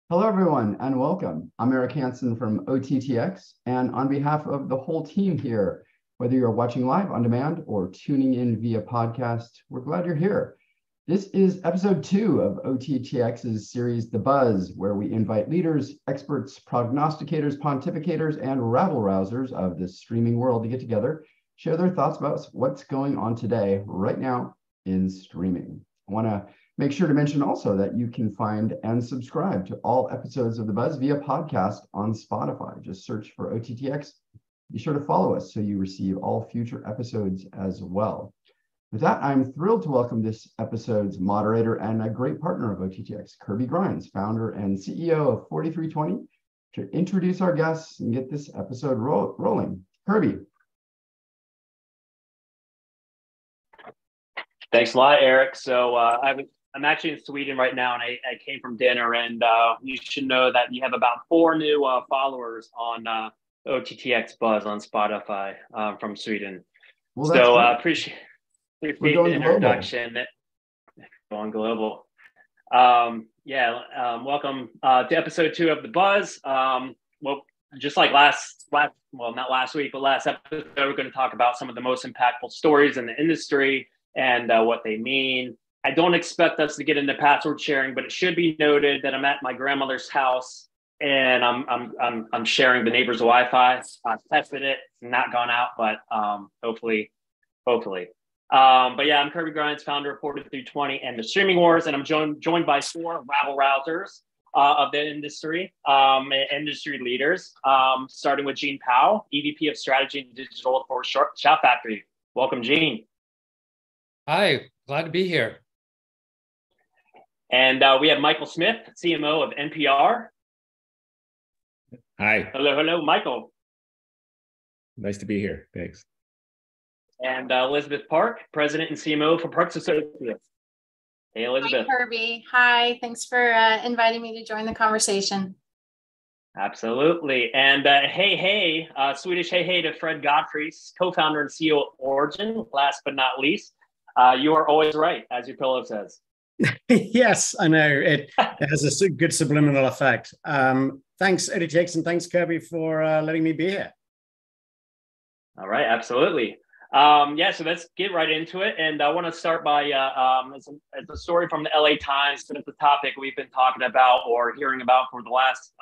Hello, everyone, and welcome. I'm Eric Hansen from OTT.X, and on behalf of the whole team here, whether you're watching live on demand or tuning in via podcast, we're glad you're here. This is episode 2 of OTT.X's series, The Buzz, where we invite leaders, experts, prognosticators, pontificators, and rabble-rousers of the streaming world to get together, share their thoughts about what's going on today, right now, in streaming. I want to make sure to mention also that you can find and subscribe to all episodes of The Buzz via podcast on Spotify. Just search for OTT.X. Be sure to follow us so you receive all future episodes as well. With that, I'm thrilled to welcome this episode's moderator and a great partner of OTT.X, Kirby Grines, founder and CEO of 4320, to introduce our guests and get this episode rolling. Kirby. Thanks a lot, Eric. So I'm actually in Sweden right now, and I came from dinner, and you should know that you have about 4 new followers on OTT.X Buzz on Spotify from Sweden. Well, so appreciate the introduction. Going global. Welcome to episode 2 of The Buzz. Just like not last week, but last episode, we're going to talk about some of the most impactful stories in the industry and what they mean. I don't expect us to get into password sharing, but it should be noted that I'm at my grandmother's house and I'm sharing the neighbor's Wi-Fi. I tested it, it's not gone out, but hopefully. But yeah, I'm Kirby Grines, founder of 4320 and the Streaming Wars, and I'm joined by 4 rabble rousers of the industry, industry leaders, starting with Gene Powell, EVP of Strategy and Digital for Shout Factory. Welcome, Gene. Hi, glad to be here. And we have Michael Smith, CMO of NPR. Hi. Hello, Michael. Nice to be here. Thanks. And Elizabeth Park, President and CMO for Parks Associates. Hey, Elizabeth. Hi, Kirby. Hi. Thanks for inviting me to join the conversation. Absolutely. And Swedish hey to Fred Godfrey, co-founder and CEO of Origin. Last but not least, you are always right, as your pillow says. Yes, I know. It has a good subliminal effect. Thanks, OTT.X, and thanks, Kirby, for letting me be here. All right, absolutely. So let's get right into it. And I want to start by it's a story from the LA Times, but it's a topic we've been talking about or hearing about for the last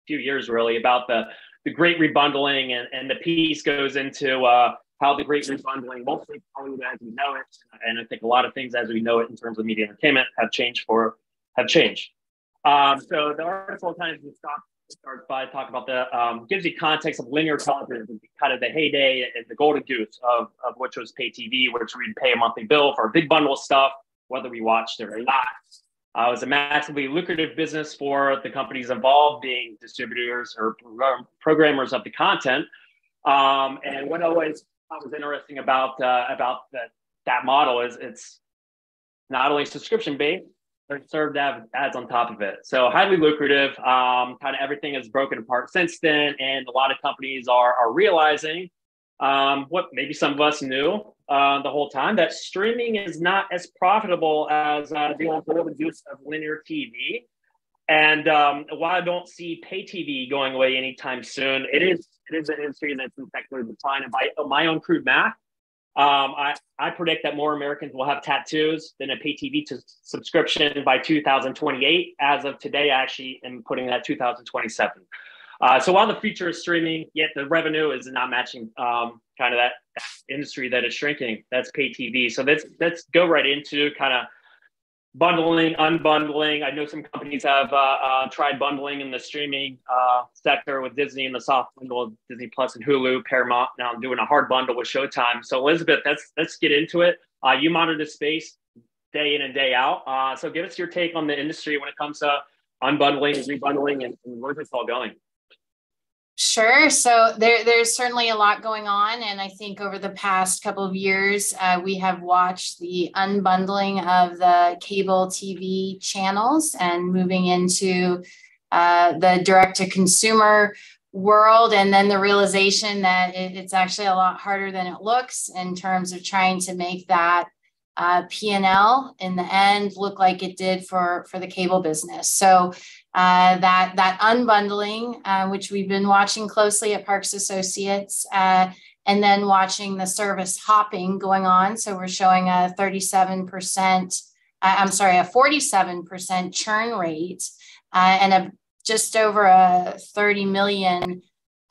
few years, really, about the great rebundling. And the piece goes into how the great rebundling, mostly Hollywood as we know it, and I think a lot of things as we know it in terms of media entertainment have changed. So the article kind of starts by talking about gives you context of linear television, kind of the heyday and the golden goose of which was pay TV, which we'd pay a monthly bill for a big bundle of stuff, whether we watched it or not. It was a massively lucrative business for the companies involved, being distributors or programmers of the content. And what always was interesting about that model is it's not only subscription based, but served ads on top of it. So highly lucrative. Kind of everything has broken apart since then, and a lot of companies are realizing what maybe some of us knew the whole time, that streaming is not as profitable as the old golden goose of linear TV. And while I don't see pay TV going away anytime soon, it is an industry that's in secular decline. And by my own crude math, I predict that more Americans will have tattoos than a pay TV subscription by 2028. As of today, I actually am putting that 2027. So while the future is streaming, yet the revenue is not matching kind of that industry that is shrinking. That's pay TV. So let's go right into kind of bundling, unbundling. I know some companies have tried bundling in the streaming sector with Disney and the soft bundle of Disney Plus and Hulu, Paramount. Now I'm doing a hard bundle with Showtime. So Elizabeth, let's get into it. You monitor the space day in and day out. So give us your take on the industry when it comes to unbundling, rebundling, and where's this all going? Sure. So there's certainly a lot going on. And I think over the past couple of years, we have watched the unbundling of the cable TV channels and moving into the direct-to-consumer world. And then the realization that it's actually a lot harder than it looks in terms of trying to make that P&L in the end look like it did for the cable business. So that unbundling, which we've been watching closely at Parks Associates, and then watching the service hopping going on. So we're showing a 47% churn rate, and just over a 30 million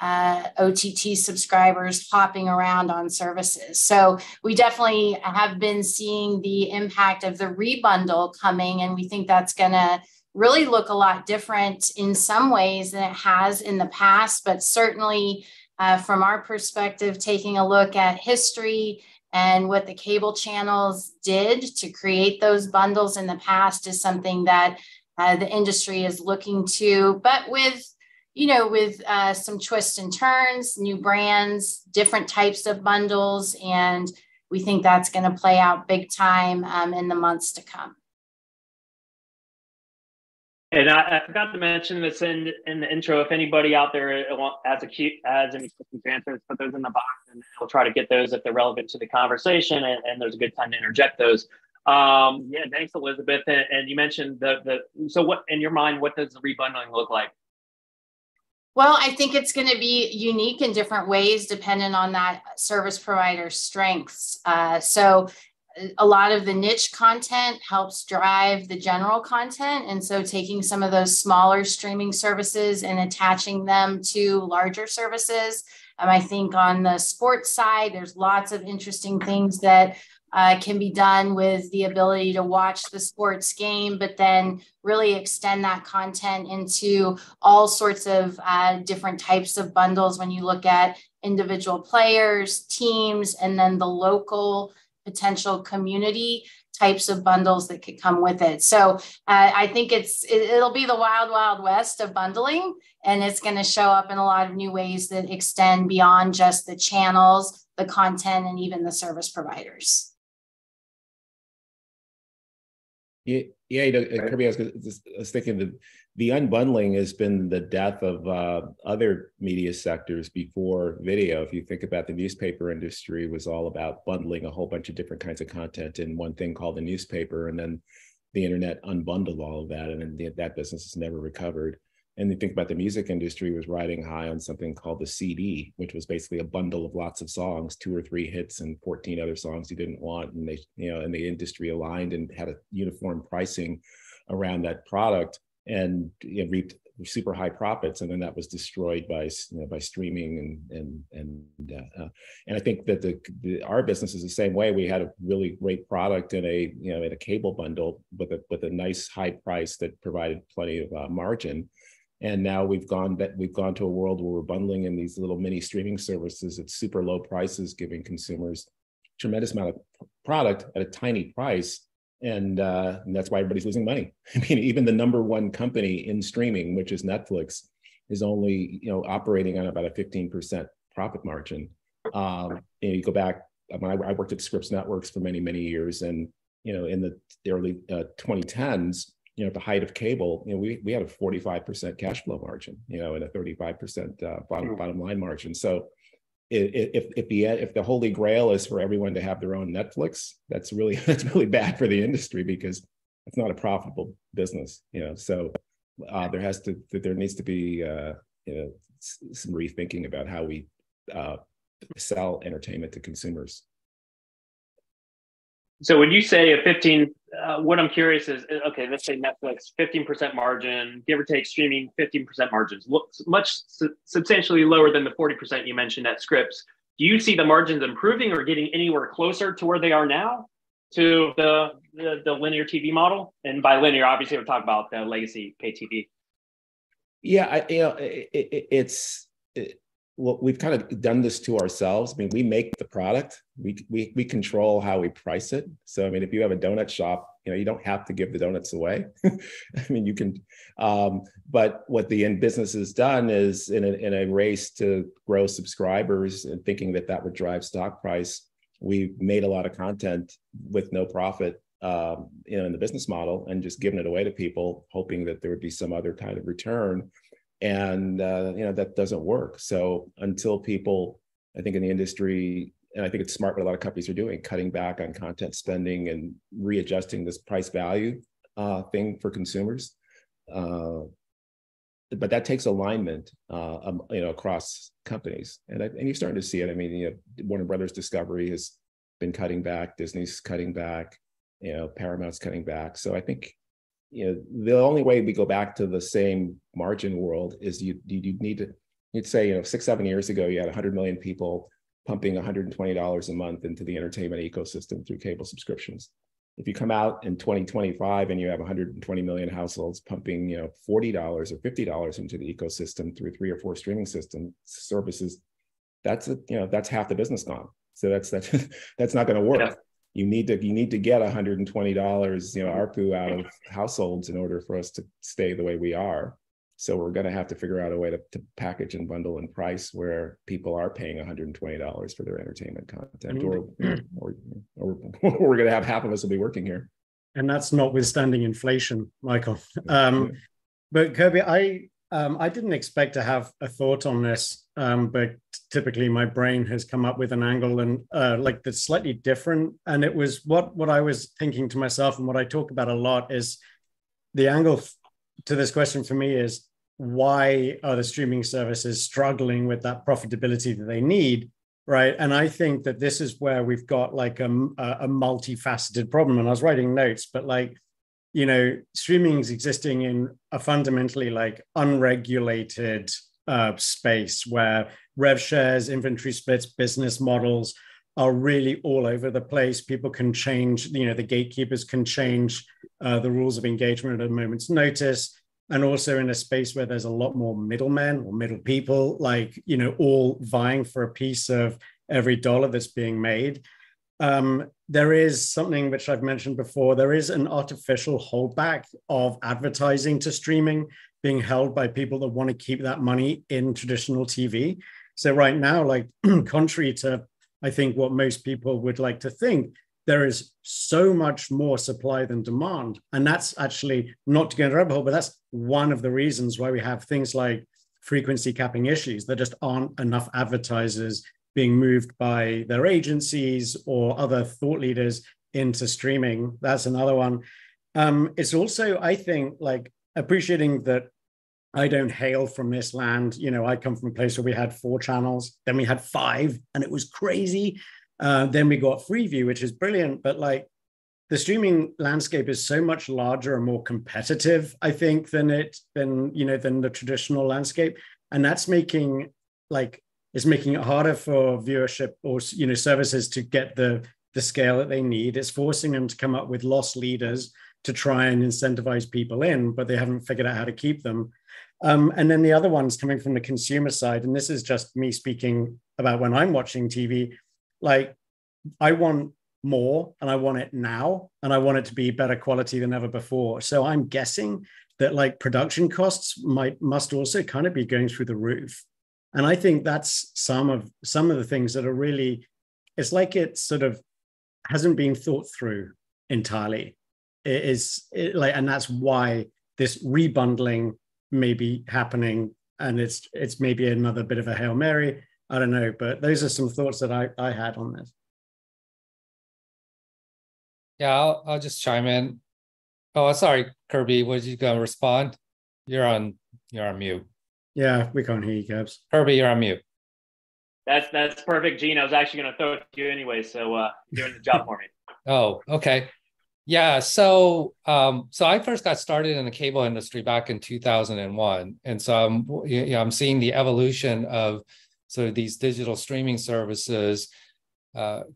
OTT subscribers hopping around on services. So we definitely have been seeing the impact of the rebundle coming, and we think that's going to really look a lot different in some ways than it has in the past. But certainly from our perspective, taking a look at history and what the cable channels did to create those bundles in the past is something that the industry is looking to, but with some twists and turns, new brands, different types of bundles. And we think that's going to play out big time in the months to come. And I forgot to mention this in the intro. If anybody out there has any questions or answers, put those in the box, and we'll try to get those if they're relevant to the conversation. And there's a good time to interject those. Yeah, thanks, Elizabeth. And you mentioned so what in your mind, what does the rebundling look like? Well, I think it's going to be unique in different ways, depending on that service provider's strengths. So a lot of the niche content helps drive the general content. And so taking some of those smaller streaming services and attaching them to larger services. I think on the sports side, there's lots of interesting things that can be done with the ability to watch the sports game, but then really extend that content into all sorts of different types of bundles when you look at individual players, teams, and then the local potential community types of bundles that could come with it. So I think it'll be the wild, wild west of bundling, and it's going to show up in a lot of new ways that extend beyond just the channels, the content, and even the service providers. Yeah, Kirby, I was thinking that the unbundling has been the death of other media sectors before video. If you think about the newspaper industry, was all about bundling a whole bunch of different kinds of content in one thing called the newspaper, and then the internet unbundled all of that, and then that business has never recovered. And you think about the music industry was riding high on something called the CD, which was basically a bundle of lots of songs, 2 or 3 hits and 14 other songs you didn't want. And and the industry aligned and had a uniform pricing around that product, and reaped super high profits. And then that was destroyed by streaming and I think that our business is the same way. We had a really great product in a cable bundle with a nice high price that provided plenty of margin. And now we've gone to a world where we're bundling in these little mini streaming services at super low prices, giving consumers a tremendous amount of product at a tiny price. And that's why everybody's losing money. I mean, even the #1 company in streaming, which is Netflix, is only operating on about a 15% profit margin. You go back. I worked at Scripps Networks for many, many years, and in the early 2010s, at the height of cable, we had a 45% cash flow margin, and a 35% bottom line margin. So if the holy grail is for everyone to have their own Netflix, that's really bad for the industry, because it's not a profitable business. So there needs to be some rethinking about how we sell entertainment to consumers. So when you say a 15, what I'm curious is, okay, let's say Netflix, 15% margin, give or take streaming, 15% margins, substantially lower than the 40% you mentioned at Scripps. Do you see the margins improving or getting anywhere closer to where they are now to the linear TV model? And by linear, obviously we're talking about the legacy pay TV. Yeah, well, we've kind of done this to ourselves. I mean, we make the product. We control how we price it. So, I mean, if you have a donut shop, you don't have to give the donuts away. I mean, you can. But what the end business has done is, in a race to grow subscribers and thinking that would drive stock price, we've made a lot of content with no profit, in the business model, and just given it away to people, hoping that there would be some other kind of return. And that doesn't work. So until people, I think in the industry, and I think it's smart what a lot of companies are doing, cutting back on content spending and readjusting this price value thing for consumers, but that takes alignment, across companies, and you're starting to see it. I mean, Warner Brothers Discovery has been cutting back, Disney's cutting back, Paramount's cutting back. So I think, the only way we go back to the same margin world is you need to, you'd say, 6-7 years ago, you had 100 million people pumping $120 a month into the entertainment ecosystem through cable subscriptions. If you come out in 2025 and you have 120 million households pumping, $40 or $50 into the ecosystem through 3 or 4 streaming services, that's half the business gone. So that's not going to work. Yeah. You need to get $120, ARPU out of households in order for us to stay the way we are. So we're going to have to figure out a way to package and bundle and price where people are paying $120 for their entertainment content, or we're going to have half of us will be working here. And that's notwithstanding inflation, Michael. But Kirby, I didn't expect to have a thought on this, but typically my brain has come up with an angle and that's slightly different. And it was what I was thinking to myself, and what I talk about a lot is the angle to this question for me is, why are the streaming services struggling with that profitability that they need, right? And I think that this is where we've got like a multifaceted problem. And I was writing notes, but streaming is existing in a fundamentally like unregulated space where rev shares, inventory splits, business models are really all over the place. People can change, the gatekeepers can change the rules of engagement at a moment's notice. And also in a space where there's a lot more middlemen or middle people, all vying for a piece of every dollar that's being made. There is something which I've mentioned before. There is an artificial holdback of advertising to streaming being held by people that want to keep that money in traditional TV. So right now, contrary to, I think, what most people would like to think, there is so much more supply than demand. And that's actually, not to go into a rabbit hole, but that's one of the reasons why we have things like frequency capping issues. There just aren't enough advertisers being moved by their agencies or other thought leaders into streaming. That's another one. It's also, I think, appreciating that I don't hail from this land. I come from a place where we had 4 channels, then we had 5, and it was crazy. Then we got Freeview, which is brilliant, but the streaming landscape is so much larger and more competitive, I think, than the traditional landscape, and that's making it harder for viewership or services to get the scale that they need. It's forcing them to come up with loss leaders to try and incentivize people in, but they haven't figured out how to keep them. And then the other one's coming from the consumer side, and this is just me speaking about when I'm watching TV. I want more, and I want it now, and I want it to be better quality than ever before. So I'm guessing that production costs must also kind of be going through the roof. And I think that's some of the things that are really, it's like it sort of hasn't been thought through entirely. And that's why this rebundling may be happening, and it's maybe another bit of a Hail Mary. I don't know, but those are some thoughts that I had on this. Yeah, I'll just chime in. Oh, sorry, Kirby, was you going to respond? You're on mute. Yeah, we can't hear you, Gabs. Kirby, you're on mute. That's perfect, Gene. I was actually going to throw it to you anyway, so you're doing the job for me. Oh, okay. Yeah, so I first got started in the cable industry back in 2001, and so I'm seeing the evolution of sort of these digital streaming services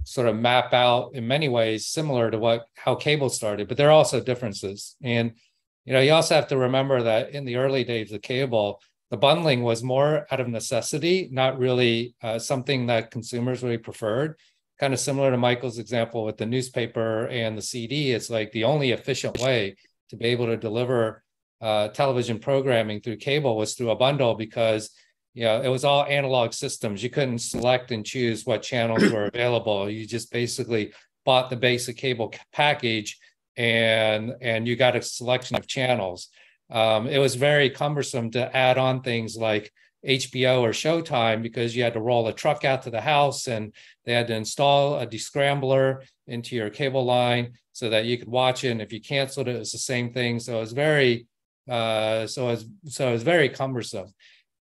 sort of map out in many ways similar to how cable started, but there are also differences. And you also have to remember that in the early days of cable, the bundling was more out of necessity, not really something that consumers really preferred. Kind of similar to Michael's example with the newspaper and the CD. It's like the only efficient way to be able to deliver television programming through cable was through a bundle, because it was all analog systems. You couldn't select and choose what channels were available. You just basically bought the basic cable package and you got a selection of channels. It was very cumbersome to add on things like HBO or Showtime, because you had to roll a truck out to the house and they had to install a descrambler into your cable line so that you could watch it. And if you canceled it, it was the same thing. So it was very So it's very cumbersome.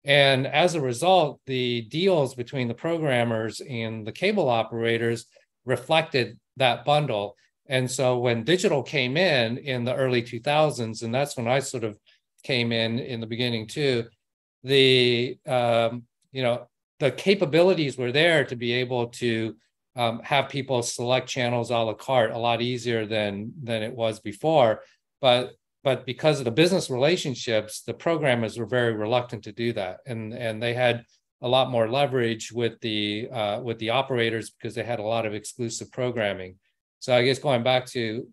And as a result, the deals between the programmers and the cable operators reflected that bundle. And so when digital came in the early 2000s, and that's when I sort of came in the beginning too, the the capabilities were there to be able to have people select channels a la carte a lot easier than it was before. But because of the business relationships, the programmers were very reluctant to do that, and they had a lot more leverage with the operators because they had a lot of exclusive programming. So I guess going back to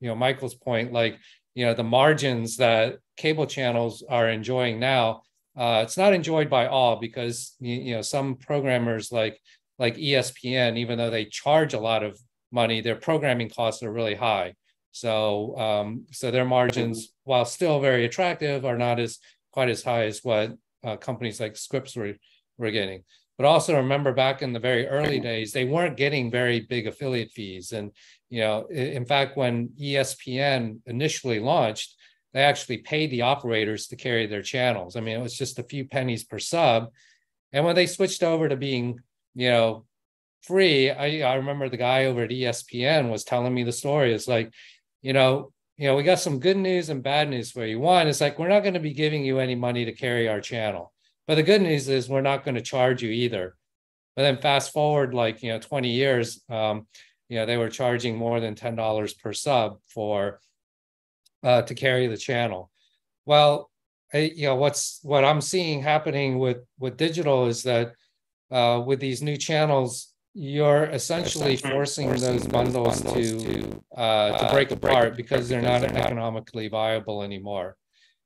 Michael's point, like the margins that cable channels are enjoying now, it's not enjoyed by all because some programmers like ESPN, even though they charge a lot of money, their programming costs are really high. So their margins, while still very attractive, are not quite as high as what companies like Scripps were getting. But also remember, back in the very early days, they weren't getting very big affiliate fees. And in fact, when ESPN initially launched, they actually paid the operators to carry their channels. I mean, it was just a few pennies per sub. And when they switched over to being free, I remember the guy over at ESPN was telling me the story. It's like, we got some good news and bad news for you. One, it's like, we're not going to be giving you any money to carry our channel. But the good news is we're not going to charge you either. But then fast forward 20 years, they were charging more than $10 per sub to carry the channel. Well, what I'm seeing happening with digital is that with these new channels, you're essentially forcing those bundles to break apart because they're not economically viable anymore.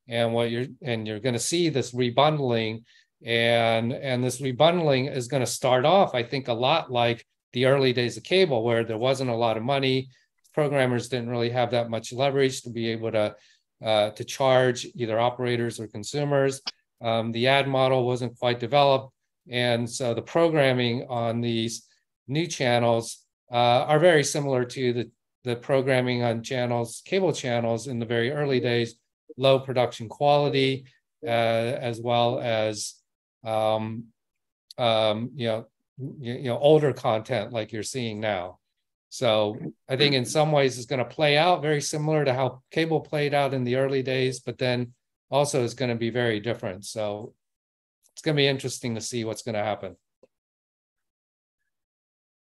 And you're going to see this rebundling, and this rebundling is going to start off, I think, a lot like the early days of cable, where there wasn't a lot of money. Programmers didn't really have that much leverage to be able to charge either operators or consumers. The ad model wasn't quite developed, and so the programming on these new channels are very similar to the programming on cable channels in the very early days. Low production quality, as well as older content like you're seeing now. So I think in some ways it's going to play out very similar to how cable played out in the early days, but then also it's going to be very different. So it's going to be interesting to see what's going to happen.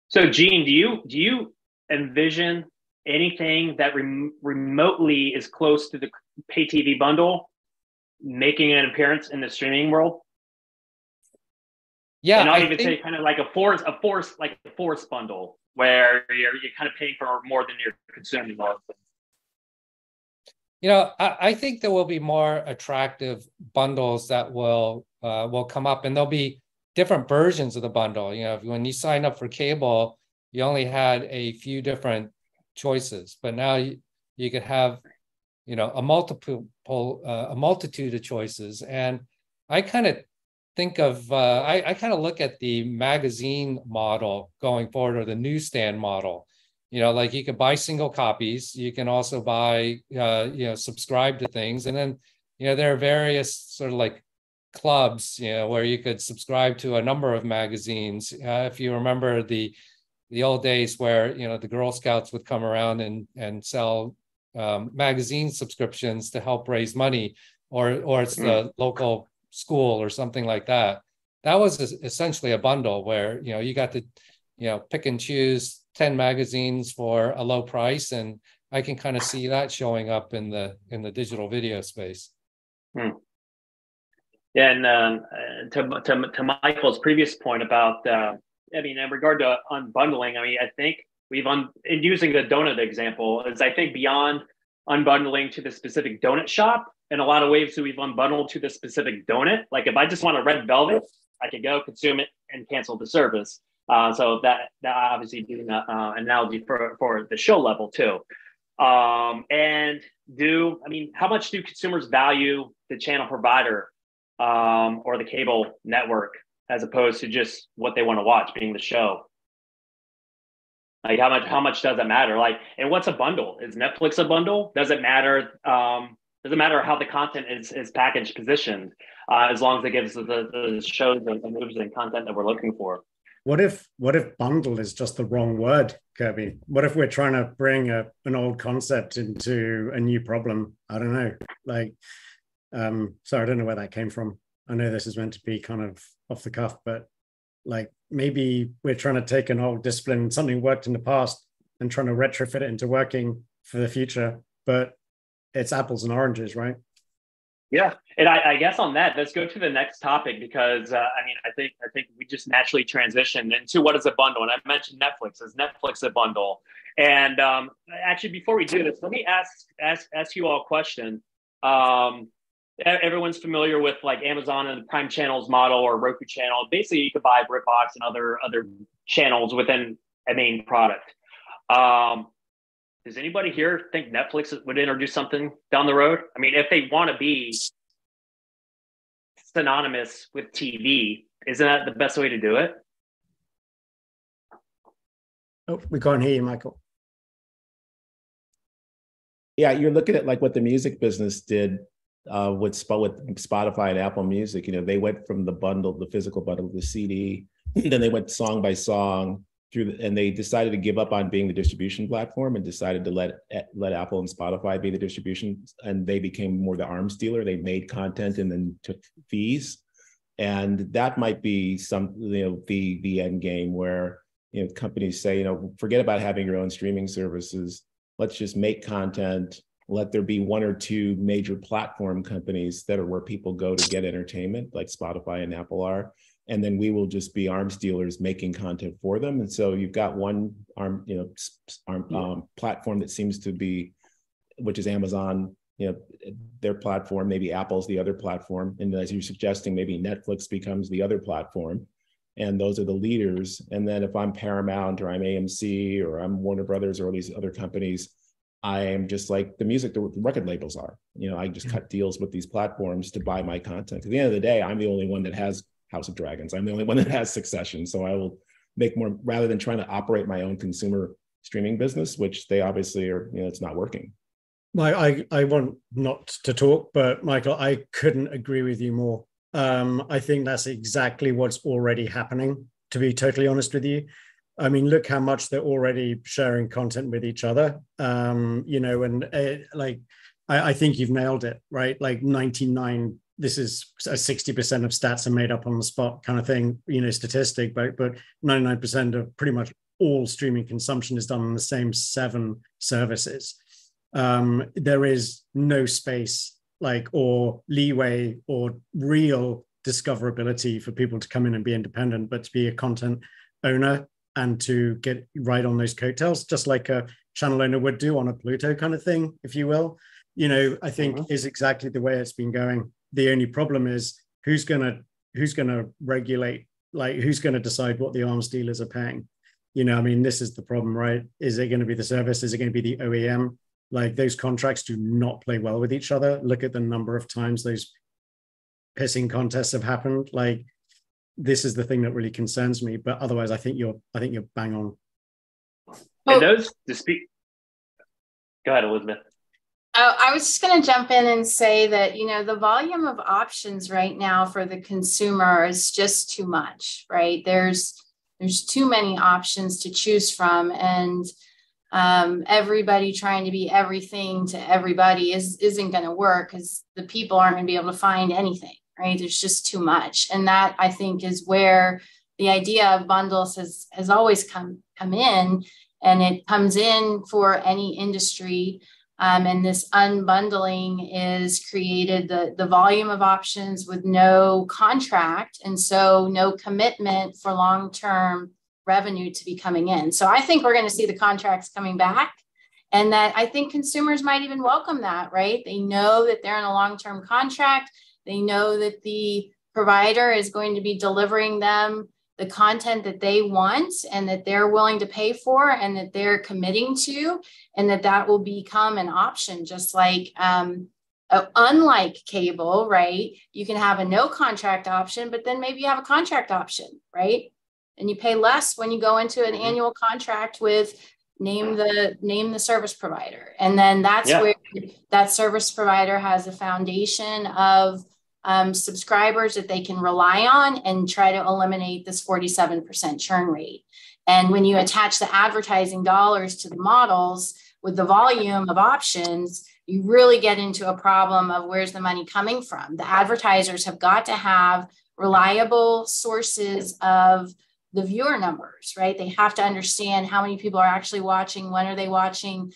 So Gene, do you envision anything that remotely is close to the pay TV bundle making an appearance in the streaming world? Yeah, and I'll even say kind of like a force bundle where you're kind of paying for more than you're consuming. I think there will be more attractive bundles that will come up, and there'll be different versions of the bundle. When you sign up for cable, you only had a few different choices, but now you could have a multitude of choices. And I kind of think of I kind of look at the magazine model going forward, or the newsstand model. Like you could buy single copies, you can also buy subscribe to things, and then there are various sort of like clubs where you could subscribe to a number of magazines. If you remember the old days where the Girl Scouts would come around and sell magazine subscriptions to help raise money, or it's the local school or something like that. That was essentially a bundle where you got to pick and choose 10 magazines for a low price, and I can kind of see that showing up in the digital video space. Yeah, and to Michael's previous point about in regard to unbundling, I think in using the donut example, is I think beyond unbundling to the specific donut shop, in a lot of ways we've unbundled to the specific donut. Like if I just want a red velvet, I can go consume it and cancel the service. So that obviously being an analogy for the show level too. And how much do consumers value the channel provider or the cable network as opposed to just what they want to watch, being the show? Like how much does it matter? Like, and what's a bundle? Is Netflix a bundle? Does it matter Doesn't matter how the content is packaged, positioned, as long as it gives the shows and movies and content that we're looking for. What if bundle is just the wrong word, Kirby? What if we're trying to bring an old concept into a new problem? I don't know. Like, sorry, I don't know where that came from. I know this is meant to be kind of off the cuff, but like maybe we're trying to take an old discipline, something worked in the past, and trying to retrofit it into working for the future. But it's apples and oranges, right? Yeah, and I guess on that, let's go to the next topic, because I think we just naturally transitioned into what is a bundle, and I mentioned Netflix. Is Netflix a bundle? And actually, before we do this, let me ask you all a question. Everyone's familiar with like Amazon and the Prime Channels model or Roku channel. Basically, you could buy BritBox and other channels within a main product. Does anybody here think Netflix would introduce something down the road? I mean, if they want to be synonymous with TV, isn't that the best way to do it? Oh, we can't hear you, Michael. Yeah, you're looking at like what the music business did with Spotify and Apple Music. You know, they went from the physical bundle, the CD, then they went song by song and they decided to give up on being the distribution platform and decided to let Apple and Spotify be the distribution, and they became more the arms dealer. They made content and then took fees, and that might be the end game where companies say, forget about having your own streaming services. Let's just make content. Let there be one or two major platform companies that are where people go to get entertainment, like Spotify and Apple are. And then we will just be arms dealers making content for them. And so you've got one platform that seems to be, which is Amazon, their platform, maybe Apple's the other platform. And as you're suggesting, maybe Netflix becomes the other platform. And those are the leaders. And then if I'm Paramount or I'm AMC or I'm Warner Brothers or all these other companies, I am just like the record labels are. I just cut deals with these platforms to buy my content. At the end of the day, I'm the only one that has House of Dragons. I'm the only one that has Succession. So I will make more, rather than trying to operate my own consumer streaming business, which they obviously are, it's not working. I want not to talk, but Michael, I couldn't agree with you more. I think that's exactly what's already happening, to be totally honest with you. I mean, look how much they're already sharing content with each other, I think you've nailed it, right? Like 99, this is 60% of stats are made up on the spot kind of thing, statistic, but 99% of pretty much all streaming consumption is done on the same 7 services. There is no space or leeway or real discoverability for people to come in and be independent, but to be a content owner and to get right on those coattails, just like a channel owner would do on a Pluto kind of thing, if you will, I think is exactly the way it's been going. The only problem is who's gonna regulate, who's gonna decide what the arms dealers are paying? This is the problem, right? Is it going to be the service? Is it going to be the OEM? Those contracts do not play well with each other. Look at the number of times those pissing contests have happened. This is the thing that really concerns me. But otherwise, I think you're bang on. And those to speak. Go ahead, Elizabeth. I was just going to jump in and say that, the volume of options right now for the consumer is just too much, right? There's too many options to choose from. And everybody trying to be everything to everybody isn't going to work, because the people aren't going to be able to find anything, right? There's just too much. And that, I think, is where the idea of bundles has always come in, and it comes in for any industry. And this unbundling is created the volume of options with no contract, and so no commitment for long-term revenue to be coming in. So I think we're going to see the contracts coming back, and that I think consumers might even welcome that, right? They know that they're in a long-term contract. They know that the provider is going to be delivering them the content that they want and that they're willing to pay for and that they're committing to, and that will become an option, just like unlike cable, right? You can have a no contract option, but then maybe you have a contract option, right? And you pay less when you go into an annual contract with name the service provider. And then that's where that service provider has a foundation of subscribers that they can rely on and try to eliminate this 47% churn rate. And when you attach the advertising dollars to the models with the volume of options, you really get into a problem of where's the money coming from. The advertisers have got to have reliable sources of the viewer numbers, right? They have to understand how many people are actually watching, when are they watching.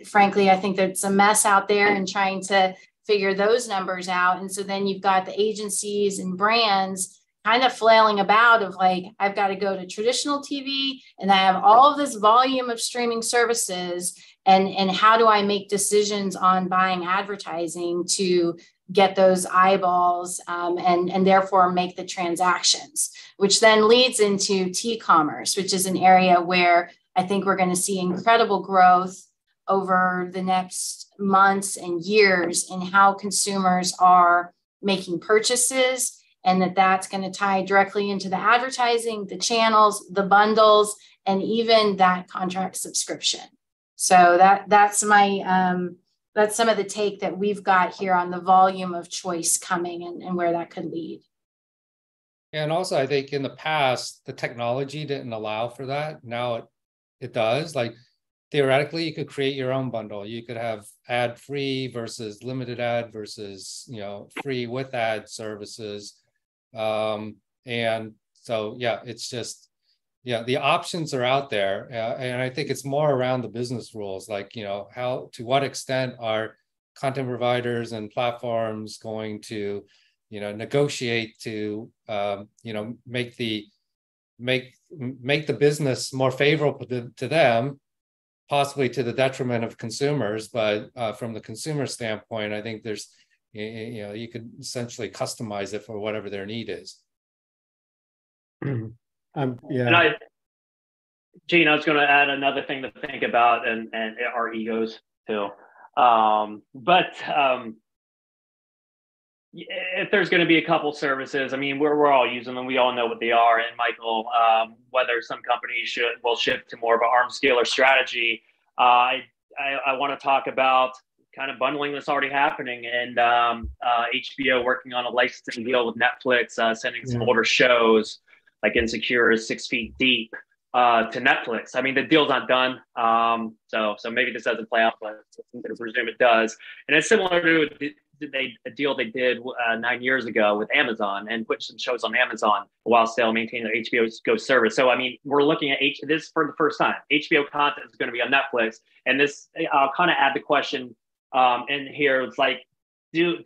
Frankly, I think there's a mess out there in trying to figure those numbers out. And so then you've got the agencies and brands kind of flailing about of like, I've got to go to traditional TV and I have all of this volume of streaming services. And how do I make decisions on buying advertising to get those eyeballs and therefore make the transactions, which then leads into T-commerce, which is an area where I think we're going to see incredible growth over the next months and years in how consumers are making purchases, and that's going to tie directly into the advertising, the channels, the bundles, and even that contract subscription. So that's my that's some of the take that we've got here on the volume of choice coming and where that could lead. And also, I think in the past, the technology didn't allow for that. Now it does. Like theoretically, you could create your own bundle. You could have ad-free versus limited ad versus, free with ad services. And so, it's just, the options are out there. And I think it's more around the business rules, like, to what extent are content providers and platforms going to, negotiate to, make the business more favorable to them, possibly to the detriment of consumers. But from the consumer standpoint, I think there's, you could essentially customize it for whatever their need is. And Gene, I was going to add another thing to think about, and our egos too. If there's going to be a couple services, I mean, we're all using them. We all know what they are. And Michael, whether some companies will shift to more of an arms dealer strategy, I want to talk about kind of bundling that's already happening, and HBO working on a licensing deal with Netflix, sending some older shows like Insecure, 6 Feet Deep to Netflix. I mean, the deal's not done, so maybe this doesn't play out, but I'm going to presume it does. And it's similar to a deal they did 9 years ago with Amazon and put some shows on Amazon while still maintaining their HBO Go service. So, I mean, we're looking at this for the first time. HBO content is going to be on Netflix. And this, I'll kind of add the question in here. It's like, do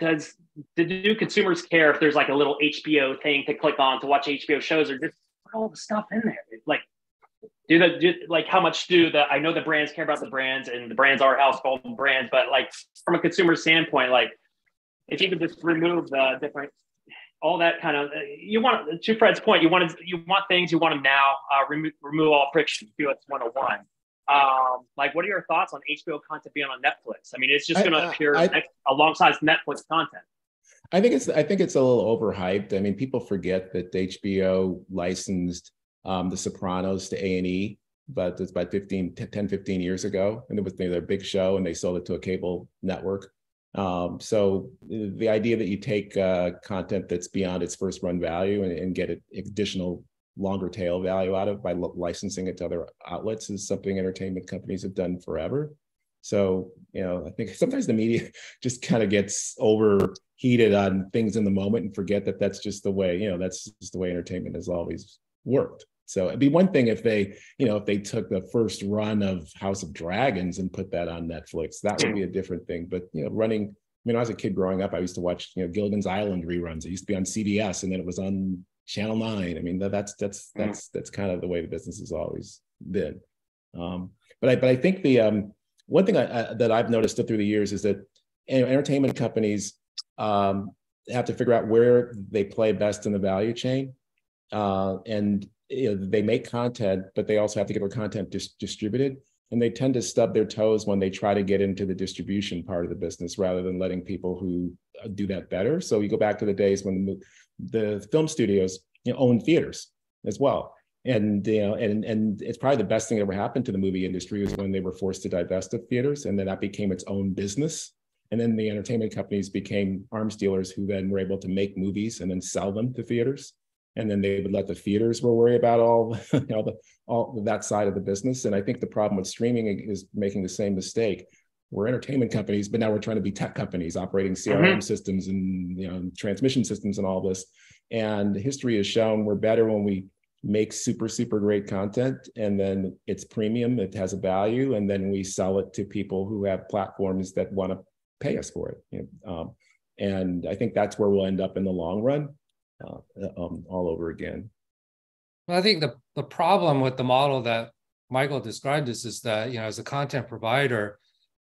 consumers care if there's like a little HBO thing to click on to watch HBO shows, or just put all the stuff in there? Like, how much I know the brands care about the brands, and the brands are household brands, but like from a consumer standpoint, like if you could just remove the different, all that kind of, to Fred's point, you want things, you want them now, remove all friction, QX 101. Like, what are your thoughts on HBO content being on Netflix? I mean, it's just going to appear alongside Netflix content. I think it's a little overhyped. I mean, people forget that HBO licensed The Sopranos to A&E, but it's about 10, 15 years ago. And it was their big show, and they sold it to a cable network. So the idea that you take content that's beyond its first run value and get additional longer tail value out of by licensing it to other outlets is something entertainment companies have done forever. So, I think sometimes the media just kind of gets overheated on things in the moment and forget that that's just the way, that's just the way entertainment has always worked. So it'd be one thing if they, if they took the first run of House of Dragons and put that on Netflix, that would be a different thing. But, when I was a kid growing up, I used to watch, Gilligan's Island reruns. It used to be on CBS, and then it was on Channel 9. I mean, that's kind of the way the business has always been. But I think the one thing that I've noticed through the years is that entertainment companies have to figure out where they play best in the value chain, and they make content, but they also have to get their content distributed. And they tend to stub their toes when they try to get into the distribution part of the business rather than letting people who do that better. So you go back to the days when the film studios owned theaters as well. And and it's probably the best thing that ever happened to the movie industry was when they were forced to divest of theaters, and then that became its own business. And then the entertainment companies became arms dealers who then were able to make movies and then sell them to theaters. And then they would let the theaters worry about all that side of the business. And I think the problem with streaming is making the same mistake. We're entertainment companies, but now we're trying to be tech companies operating CRM systems and transmission systems and all this. And history has shown we're better when we make super great content, and then it's premium, it has a value, and then we sell it to people who have platforms that want to pay us for it. And I think that's where we'll end up in the long run, all over again. Well, I think the problem with the model that Michael described is that, as a content provider,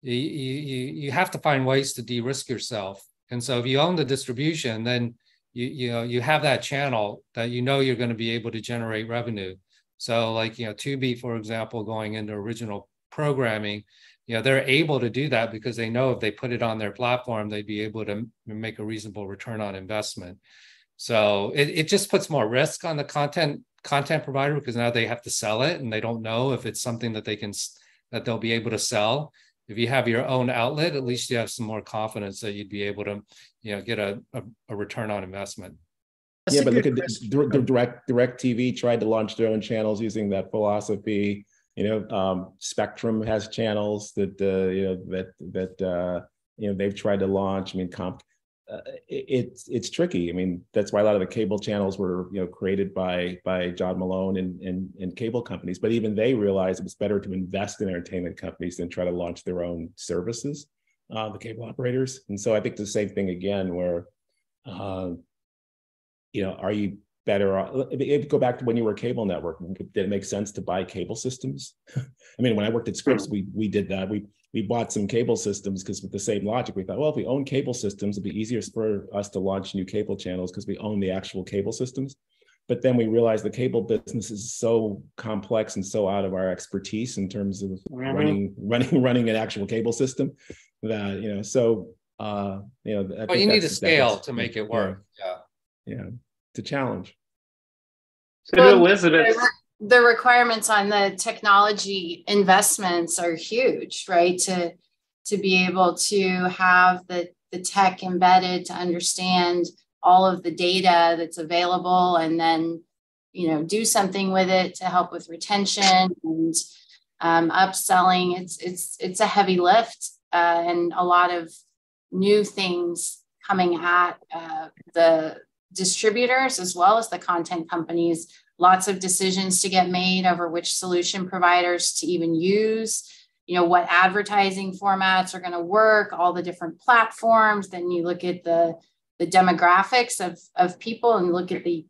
you have to find ways to de-risk yourself. And so if you own the distribution, then you have that channel that you're going to be able to generate revenue. So like, Tubi, for example, going into original programming, they're able to do that because they know if they put it on their platform, they'd be able to make a reasonable return on investment. So it just puts more risk on the content provider, because now they have to sell it and they don't know if it's something that they'll be able to sell. If you have your own outlet, at least you have some more confidence that you'd be able to, get a return on investment. Yeah, but look at Direct TV tried to launch their own channels using that philosophy. Spectrum has channels that they've tried to launch. I mean, it's tricky. I mean, that's why a lot of the cable channels were created by John Malone and cable companies. But even they realized it was better to invest in entertainment companies than try to launch their own services, the cable operators. And so I think the same thing again, where are you better off? Go back to when you were a cable network. Did it make sense to buy cable systems? I mean, when I worked at Scripps, we did that. We bought some cable systems because with the same logic, we thought, well, if we own cable systems, it'd be easier for us to launch new cable channels because we own the actual cable systems. But then we realized the cable business is so complex and so out of our expertise in terms of running an actual cable system that, but you need a scale to make it work. Yeah. It's a challenge. So Elizabeth, the requirements on the technology investments are huge, right? To be able to have the tech embedded to understand all of the data that's available, and then do something with it to help with retention and upselling. It's a heavy lift, and a lot of new things coming at the distributors as well as the content companies. Lots of decisions to get made over which solution providers to even use, what advertising formats are going to work, all the different platforms. Then you look at the demographics of people and look at the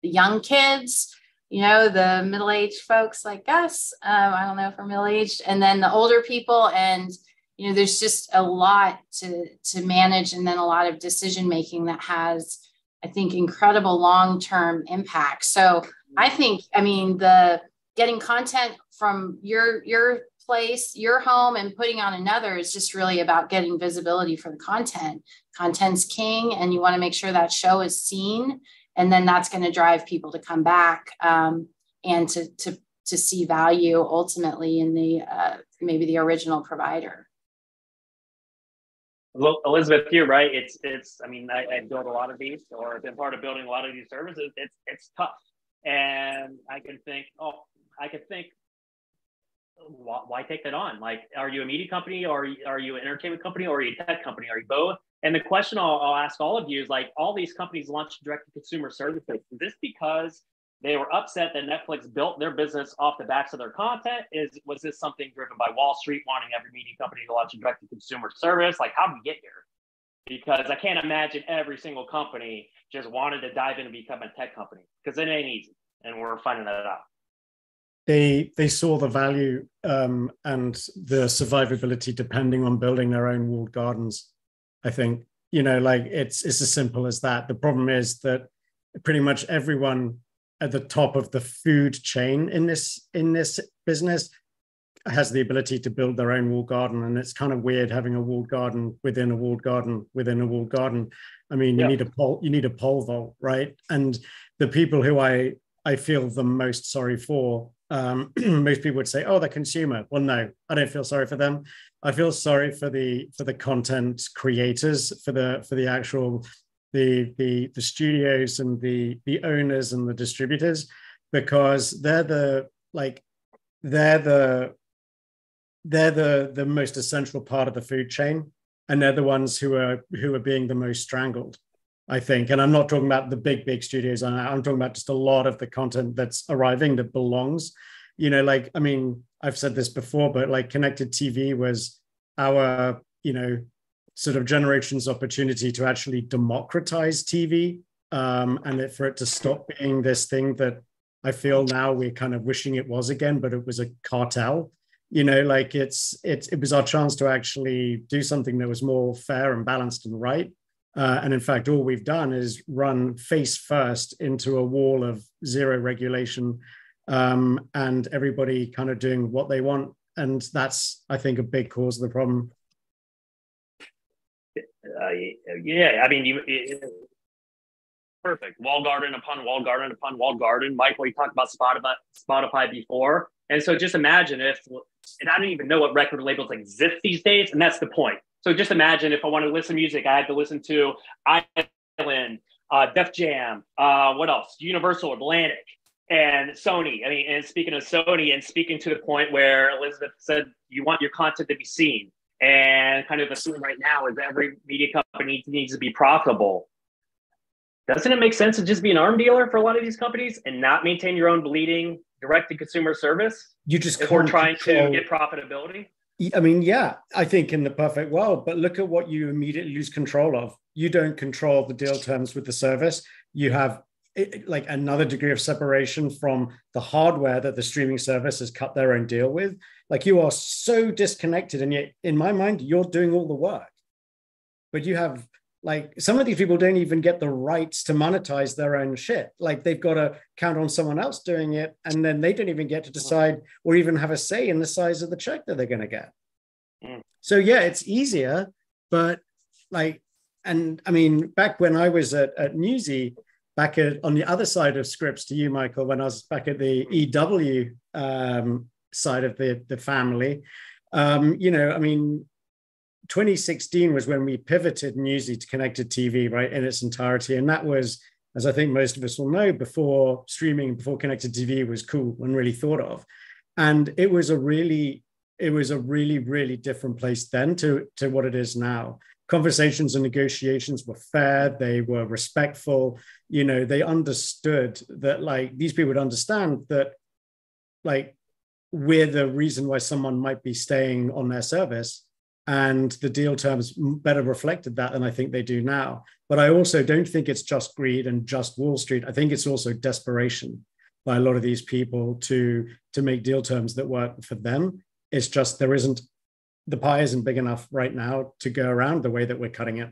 young kids, the middle-aged folks like us. I don't know if we're middle-aged, and then the older people. And, there's just a lot to manage, and then a lot of decision-making that has, I think, incredible long-term impact. So I think, the getting content from your place, your home, and putting on another is just really about getting visibility for the content. Content's king, and you want to make sure that show is seen, and then that's going to drive people to come back and to see value ultimately in the maybe the original provider. Well, Elizabeth, you're right. It's. I built a lot of these, or been part of building a lot of these services. It's tough, and I can think, why take that on? Like, are you a media company, or are you an entertainment company, or are you a tech company? Are you both? And the question I'll ask all of you is, like, all these companies launched direct-to-consumer services. Is this because they were upset that Netflix built their business off the backs of their content? Was this something driven by Wall Street wanting every media company to launch a direct-to-consumer service? Like, how did we get here? Because I can't imagine every single company just wanted to dive in and become a tech company, because it ain't easy, and we're finding that out. They saw the value and the survivability depending on building their own walled gardens. I think, it's as simple as that. The problem is that pretty much everyone at the top of the food chain in this business has the ability to build their own walled garden, and it's kind of weird having a walled garden within a walled garden within a walled garden. I mean, you need a pole vault, right? And the people who I I feel the most sorry for. Most people would say, "Oh, the consumer." Well, no, I don't feel sorry for them. I feel sorry for the content creators, for the actual the studios and the owners and the distributors, because they're the most essential part of the food chain, and they're the ones who are being the most strangled, I think. And I'm not talking about the big studios. I'm talking about just a lot of the content that's arriving that belongs, like, I mean, I've said this before, but like connected TV was our, sort of generation's opportunity to actually democratize TV, and for it to stop being this thing that I feel now we're kind of wishing it was again, but it was a cartel. Like it was our chance to actually do something that was more fair and balanced and right. And in fact, all we've done is run face first into a wall of zero regulation, and everybody kind of doing what they want. And that's, I think, a big cause of the problem. Yeah, I mean, perfect. Walled garden upon walled garden upon walled garden. Michael, you talked about Spotify before. And so just imagine if, and I don't even know what record labels exist these days, and that's the point. So just imagine if I want to listen to music, I had to listen to Island, Def Jam, what else? Universal, Atlantic, and Sony. I mean, and speaking of Sony, and speaking to the point where Elizabeth said you want your content to be seen, and kind of assume right now is every media company needs to be profitable. Doesn't it make sense to just be an arm dealer for a lot of these companies and not maintain your own bleeding direct-to-consumer service? You just if we're trying to get profitability. I mean, yeah, I think in the perfect world, but look at what you immediately lose control of. You don't control the deal terms with the service. You have like another degree of separation from the hardware that the streaming service has cut their own deal with. Like, you are so disconnected, and yet in my mind, you're doing all the work. But you have, like, some of these people don't even get the rights to monetize their own shit. Like, they've got to count on someone else doing it, and then they don't even get to decide or even have a say in the size of the check that they're going to get. So yeah, it's easier, but like, and I mean, back when I was at Newsy, on the other side of Scripps to you, Michael, when I was back at the EW side of the family, I mean, 2016 was when we pivoted Newsy to connected TV, right, in its entirety. And that was, as I think most of us will know, before streaming, before connected TV was cool and really thought of. And it was a really, really different place then to what it is now. Conversations and negotiations were fair. They were respectful. They understood that, like, these people would understand that, like, we're the reason why someone might be staying on their service. And the deal terms better reflected that than I think they do now. But I also don't think it's just greed and just Wall Street. I think it's also desperation by a lot of these people to make deal terms that work for them. It's just the pie isn't big enough right now to go around the way that we're cutting it.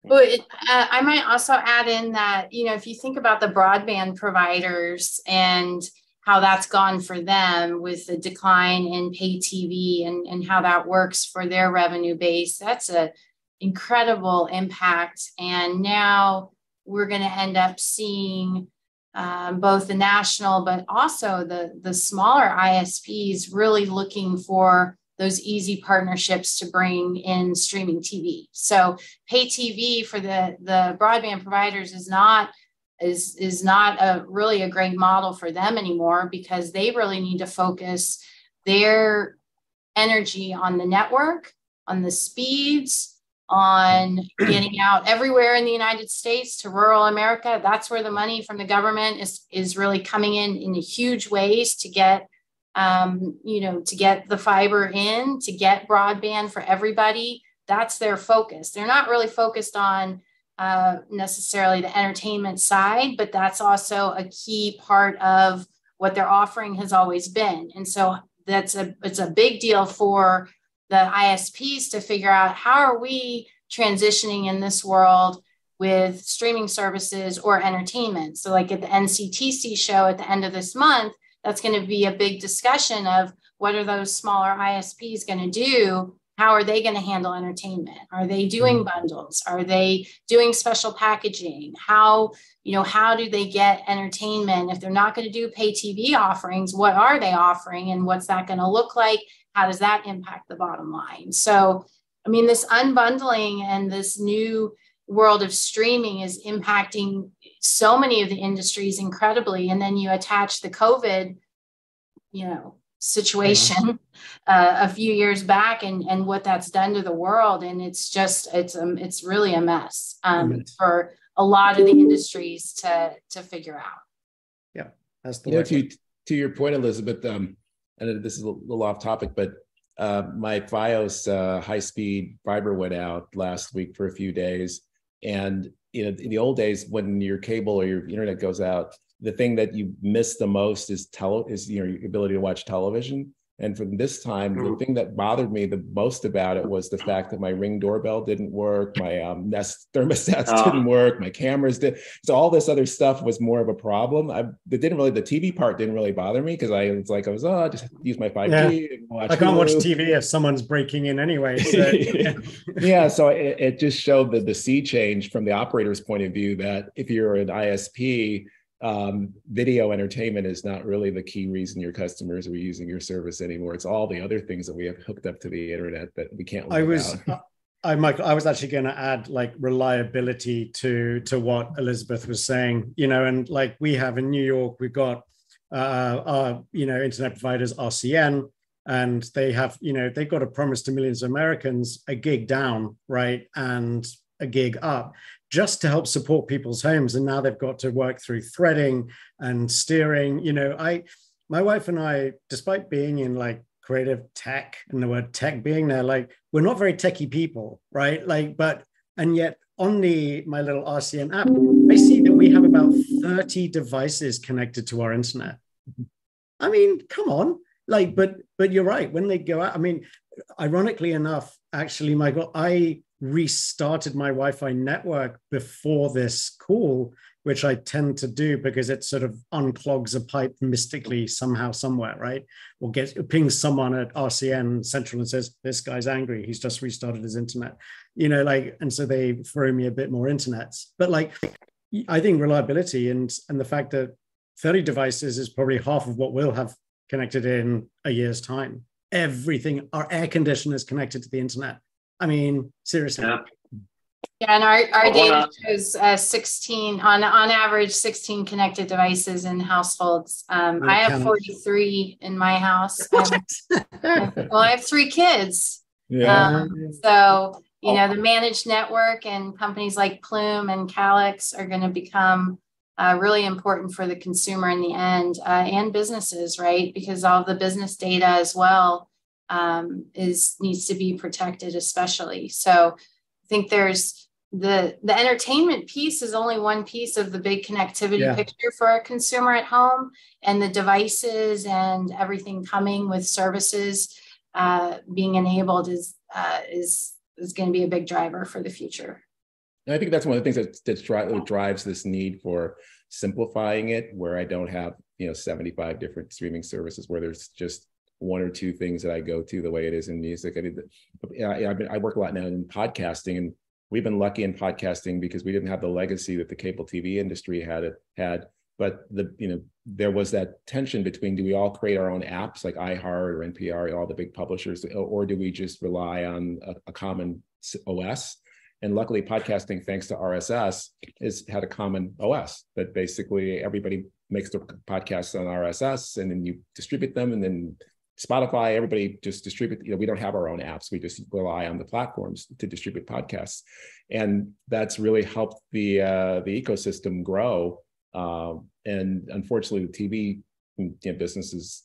Well, I might also add in that, if you think about the broadband providers and how that's gone for them with the decline in pay TV and how that works for their revenue base, that's an incredible impact. And now we're going to end up seeing both the national, but also the smaller ISPs really looking for those easy partnerships to bring in streaming TV. So pay TV for the broadband providers is not really a great model for them anymore, because they really need to focus their energy on the network, on the speeds, on getting out everywhere in the United States to rural America. That's where the money from the government is really coming in huge ways to get, to get the fiber in, to get broadband for everybody. That's their focus. They're not really focused on necessarily the entertainment side, but that's also a key part of what their offering has always been. And so it's a big deal for the ISPs to figure out, how are we transitioning in this world with streaming services or entertainment? So like at the NCTC show at the end of this month, that's going to be a big discussion of what are those smaller ISPs going to do? how are they going to handle entertainment? Are they doing bundles? Are they doing special packaging? How do they get entertainment? If they're not going to do pay TV offerings, what are they offering and what's that going to look like? How does that impact the bottom line? So, I mean, this unbundling and this new world of streaming is impacting so many of the industries incredibly. And then you attach the COVID, situation a few years back and what that's done to the world. And it's really a mess for a lot of the industries to figure out. Yeah, that's the way. To your point, Elizabeth, and this is a little off topic, but my FiOS high-speed fiber went out last week for a few days. And in the old days, when your cable or your internet goes out, the thing that you miss the most is your ability to watch television. And from this time, the thing that bothered me the most about it was the fact that my Ring doorbell didn't work, my Nest thermostats didn't work, my cameras did. So all this other stuff was more of a problem. The TV part didn't really bother me because I just use my 5G and watch. I can't watch TV if someone's breaking in anyway. So. Yeah, so it just showed the sea change from the operator's point of view that if you're an ISP, video entertainment is not really the key reason your customers are using your service anymore. It's all the other things that we have hooked up to the internet that we can't live without. Michael, I was actually going to add like reliability to what Elizabeth was saying, and like we have in New York, we've got our, internet providers, RCN, and they have, they've got to promise to millions of Americans a gig down, right? And a gig up, just to help support people's homes. And now they've got to work through threading and steering. My wife and I, despite being in like creative tech and the word tech being there, like we're not very techie people, right? And yet on my little RCN app, I see that we have about 30 devices connected to our internet. I mean, come on. But you're right. When they go out, I mean, ironically enough, actually, Michael, I restarted my Wi-Fi network before this call, which I tend to do because it sort of unclogs a pipe mystically somehow, somewhere, right? Or pings someone at RCN Central and says, this guy's angry. He's just restarted his internet, and so they throw me a bit more internets. But I think reliability and the fact that 30 devices is probably half of what we'll have connected in a year's time. Everything, our air conditioner is connected to the internet. I mean, seriously. Yeah, and our data shows 16 on average 16 connected devices in households. I have 43 in my house. I have 3 kids. Yeah. So the managed network and companies like Plume and Calix are going to become really important for the consumer in the end, and businesses, right? Because all of the business data as well needs to be protected, especially. So I think there's the entertainment piece is only one piece of the big connectivity picture for a consumer at home, and the devices and everything coming with services being enabled is going to be a big driver for the future. And I think that's one of the things that drives this need for simplifying it, where I don't have 75 different streaming services, where there's just 1 or 2 things that I go to, the way it is in music. I work a lot now in podcasting, and we've been lucky in podcasting because we didn't have the legacy that the cable TV industry had. But there was that tension between, do we all create our own apps like iHeart or NPR, all the big publishers, or do we just rely on a common OS? And luckily, podcasting, thanks to RSS, has had a common OS that basically everybody makes their podcasts on RSS, and then you distribute them, and then Spotify, everybody just distribute. We don't have our own apps. We just rely on the platforms to distribute podcasts, and that's really helped the ecosystem grow. And unfortunately, the TV businesses,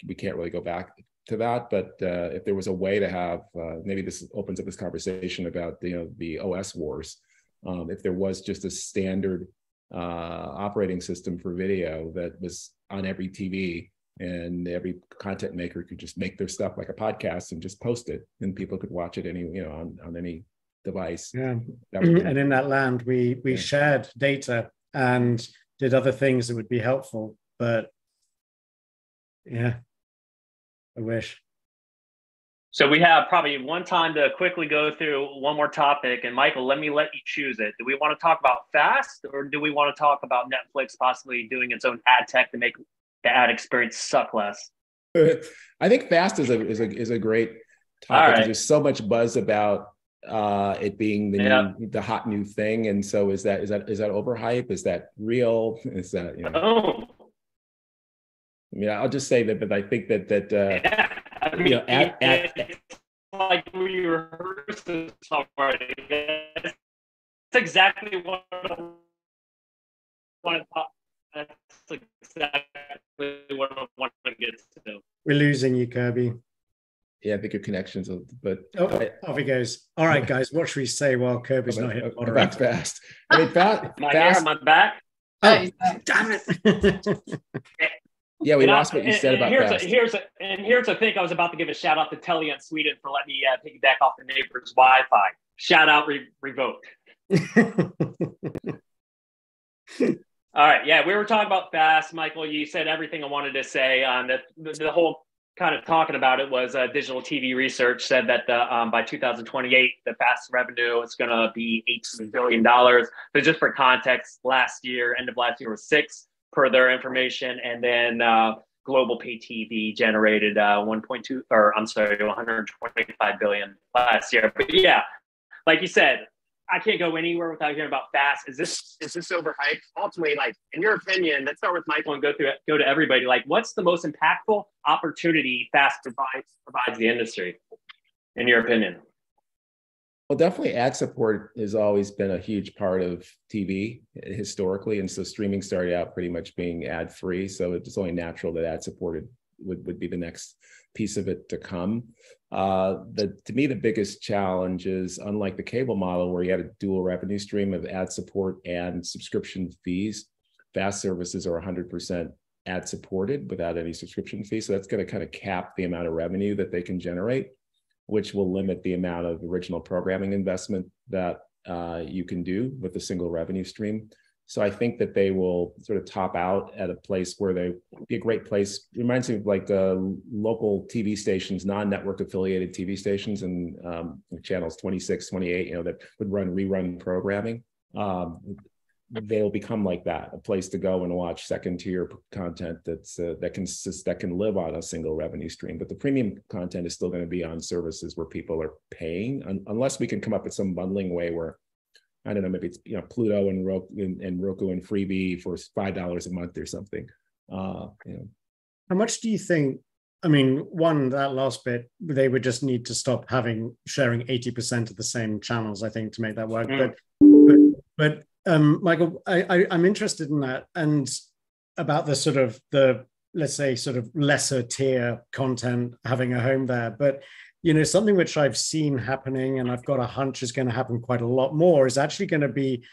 we can't really go back to that. But if there was a way to have, maybe this opens up this conversation about the OS wars. If there was just a standard operating system for video that was on every TV, and every content maker could just make their stuff like a podcast and just post it, and people could watch it on any device. Yeah, and in that land, we shared data and did other things that would be helpful. But yeah, I wish. So we have probably one time to quickly go through one more topic. And Michael, let you choose it. Do we want to talk about FAST, or do we want to talk about Netflix possibly doing its own ad tech to make the ad experience suck less? I think FAST is a great topic. Right. There's so much buzz about it being the hot new thing. And so is that overhype? Is that real? Is that, you know? Oh. I mean, I'll just say that I think that I mean, you know, it's like we rehearsed this already. That's exactly what I want to talk. That's exactly what I want to get to. We're losing you, Kirby. Yeah, I think your connection's, but off he goes. All right, guys, what should we say while Kirby's not here? About FAST. I mean, FAST. Am I back? Oh, damn it. Yeah, we lost what you said about FAST. Here's the thing. I was about to give a shout out to Telia in Sweden for letting me piggyback off the neighbor's Wi-Fi. Shout out revoked. All right. Yeah, we were talking about FAST. Michael, you said everything I wanted to say. The whole kind of talking about it was digital TV research said that by 2028, the FAST revenue is going to be $18 billion. So just for context, end of last year was 6. Per their information, and then global pay TV generated 125 billion last year. But yeah, like you said, I can't go anywhere without hearing about FAST. Is this overhyped? Ultimately, like in your opinion, let's start with Michael and go to everybody. Like, what's the most impactful opportunity FAST provides the industry, in your opinion? Well, definitely ad support has always been a huge part of TV historically. And so streaming started out pretty much being ad free. So it's only natural that ad supported would be the next piece of it to come. To me, the biggest challenge is, unlike the cable model where you had a dual revenue stream of ad support and subscription fees, FAST services are 100% ad supported without any subscription fee. So that's going to kind of cap the amount of revenue that they can generate, which will limit the amount of original programming investment that you can do with a single revenue stream. So I think that they will sort of top out at a place where they be a great place. It reminds me of like local TV stations, non-network affiliated TV stations, and channels 26, 28, you know, that would run rerun programming. They'll become like that, a place to go and watch second-tier content that can live on a single revenue stream. But the premium content is still going to be on services where people are paying, unless we can come up with some bundling way where, I don't know, maybe it's, you know, Pluto and Roku and Freebie for $5 a month or something. You know. How much do you think? I mean, one, that last bit, they would just need to stop sharing 80% of the same channels, I think, to make that work. But Michael, I'm interested in that, and about the sort of let's say sort of lesser tier content having a home there. But, you know, something which I've seen happening, and I've got a hunch is going to happen quite a lot more, is actually going to be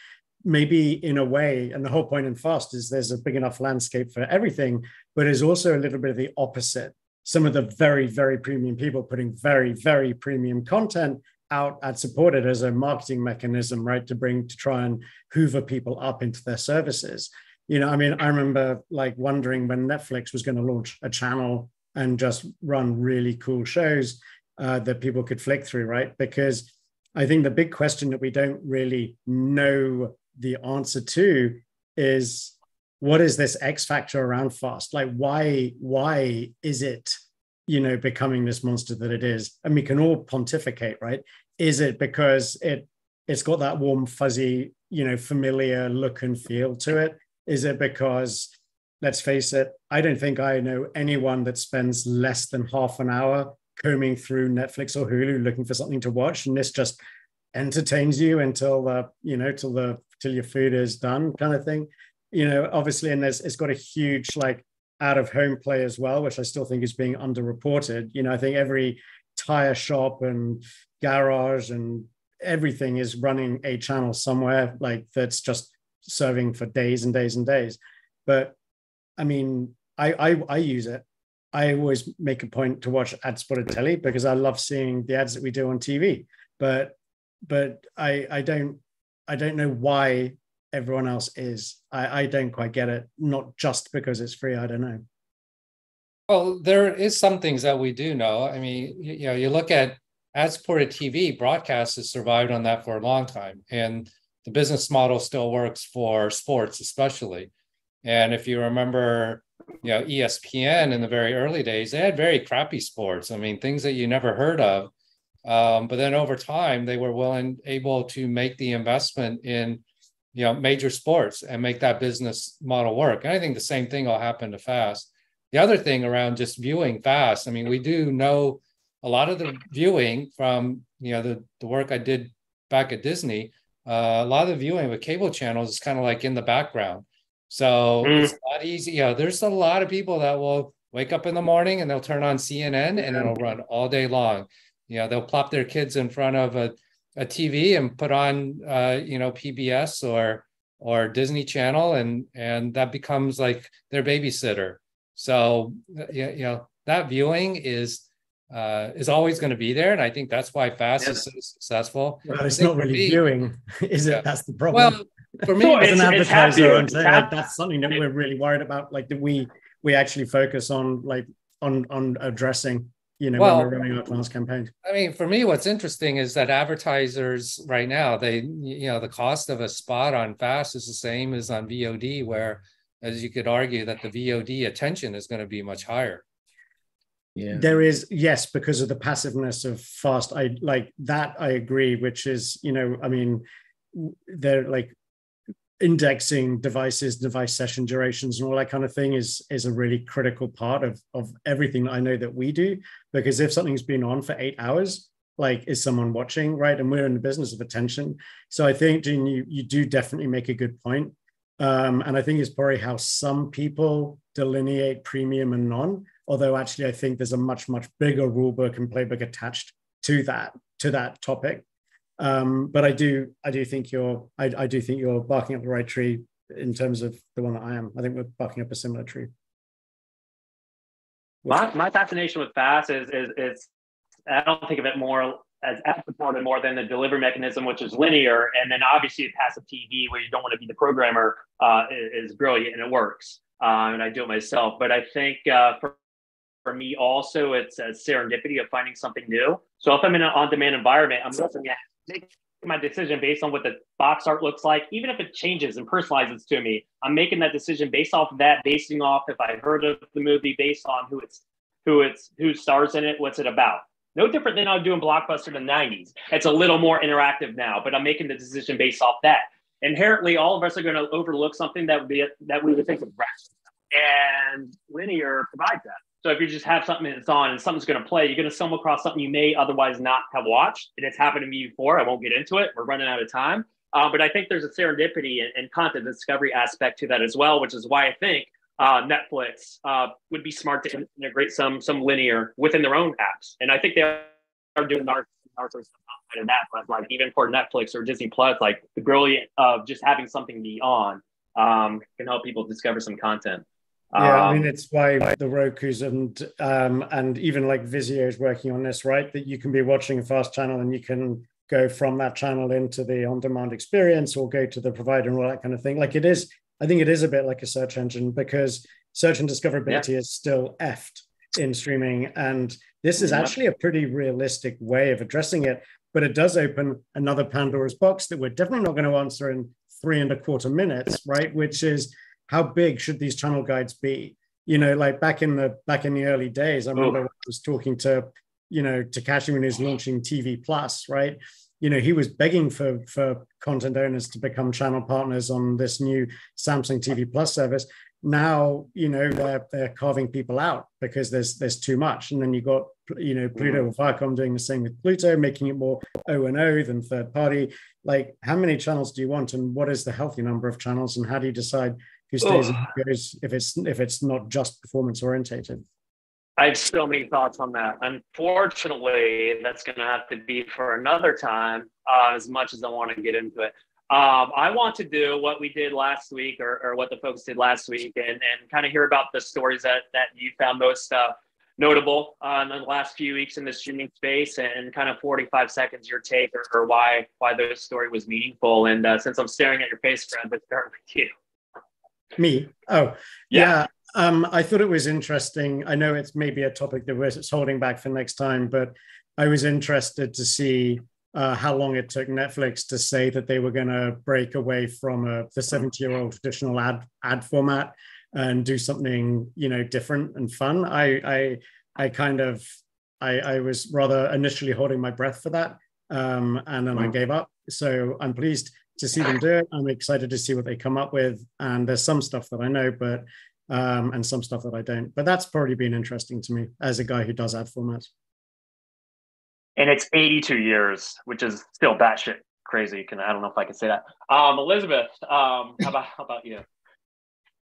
maybe in a way, and the whole point in FAST is there's a big enough landscape for everything, but is also a little bit of the opposite. Some of the very, very premium people putting very, very premium content out ad supported as a marketing mechanism, right, to try and hoover people up into their services. You know, I mean, I remember like wondering when Netflix was going to launch a channel and just run really cool shows that people could flick through, right? Because I think the big question that we don't really know the answer to is, what is this X factor around FAST? Like, why is it, you know, becoming this monster that it is? And we can all pontificate, right? Is it because it's got that warm, fuzzy, you know, familiar look and feel to it? Is it because, let's face it, I don't think I know anyone that spends less than half an hour combing through Netflix or Hulu looking for something to watch, and this just entertains you until till your food is done, kind of thing. You know, obviously, and it's got a huge like out of home play as well, which I still think is being underreported. You know, I think every tire shop and garage and everything is running a channel somewhere like that's just serving for days and days and days. But I mean, I use it. I always make a point to watch ad-supported telly because I love seeing the ads that we do on TV. But I don't know why everyone else is. I don't quite get it. Not just because it's free. I don't know. Well, there is some things that we do know. I mean, you look at ad-supported TV, broadcast has survived on that for a long time. And the business model still works for sports, especially. And if you remember, ESPN in the very early days, they had very crappy sports. I mean, things that you never heard of. But then over time, they were able to make the investment in, major sports and make that business model work. And I think the same thing will happen to FAST. The other thing around just viewing FAST, I mean, we do know a lot of the viewing from, the work I did back at Disney, a lot of the viewing with cable channels is kind of like in the background. So it's not easy. There's a lot of people that will wake up in the morning and they'll turn on CNN and it'll run all day long. They'll plop their kids in front of a TV and put on, PBS or Disney Channel, and that becomes like their babysitter. So, that viewing is always going to be there. And I think that's why FAST is so successful. Well, it's not really viewing, is it? That's the problem. Well, for me, as an advertiser, I'm saying that's something that we're really worried about. Like that we actually focus on, like on addressing, when we're running our class campaigns. I mean, for me, what's interesting is that advertisers right now, the cost of a spot on FAST is the same as on VOD, where, as you could argue, that the VOD attention is going to be much higher. Yeah. There is, yes, because of the passiveness of FAST. I like that. I agree, which is, they're like indexing devices, device session durations, and all that kind of thing is a really critical part of everything I know that we do. Because if something's been on for 8 hours, like, is someone watching, right? And we're in the business of attention. So I think, Gene, you do definitely make a good point. And I think it's probably how some people delineate premium and non, although actually I think there's a much, much bigger rule book and playbook attached to that topic. But I do think you're barking up the right tree in terms of the one that I am. I think we're barking up a similar tree. My fascination with FAST is I don't think of it more as ad-supported more than the delivery mechanism, which is linear, and then obviously passive TV, where you don't want to be the programmer, is brilliant and it works. And I do it myself. But I think for me also, it's a serendipity of finding something new. So if I'm in an on-demand environment, I'm looking at making my decision based on what the box art looks like, even if it changes and personalizes to me. I'm making that decision based off of that, basing off if I heard of the movie, based on who stars in it, what's it about. No different than I was doing Blockbuster in the 90s. It's a little more interactive now, but I'm making the decision based off that. Inherently, all of us are going to overlook something that we would think of rational, and linear provides that. So if you just have something that's on and something's going to play, you're going to stumble across something you may otherwise not have watched. And it's happened to me before. I won't get into it. We're running out of time. But I think there's a serendipity and content discovery aspect to that as well, which is why I think Netflix would be smart to integrate some linear within their own apps. And I think they are doing our sort of stuff outside of that. But like even for Netflix or Disney Plus, like the brilliant of just having something be on can help people discover some content. Yeah, I mean, it's why the Rokus and even like Vizio is working on this, right? That you can be watching a FAST channel and you can go from that channel into the on-demand experience or go to the provider and all that kind of thing. Like it is, I think it is a bit like a search engine, because search and discoverability is still effed in streaming. And this is actually a pretty realistic way of addressing it, but it does open another Pandora's box that we're definitely not going to answer in 3.25 minutes, right? Which is, how big should these channel guides be? Like back in the early days, I remember I was talking to Takashi when he was launching TV Plus, right? He was begging for content owners to become channel partners on this new Samsung TV Plus service. Now, they're carving people out because there's too much. And then you got, Pluto or Viacom doing the same with Pluto, making it more O&O than third party. Like, how many channels do you want? And what is the healthy number of channels? And how do you decide who stays and who goes if it's not just performance orientated? I have so many thoughts on that. Unfortunately, that's going to have to be for another time, as much as I want to get into it. I want to do what we did last week or what the folks did last week and kind of hear about the stories that you found most notable in the last few weeks in the streaming space, and kind of 45 seconds your take or why those story was meaningful. And since I'm staring at your face, Fred, let's start with you. Me? Oh, yeah. I thought it was interesting. I know it's maybe a topic that we're holding back for next time, but I was interested to see how long it took Netflix to say that they were going to break away from the 70-year-old traditional ad format and do something, different and fun. I was rather initially holding my breath for that, and then I gave up. So I'm pleased to see them do it. I'm excited to see what they come up with. And there's some stuff that I know, but and some stuff that I don't. But that's probably been interesting to me as a guy who does ad formats. And it's 82 years, which is still batshit crazy. I don't know if I can say that. Elizabeth, how about you?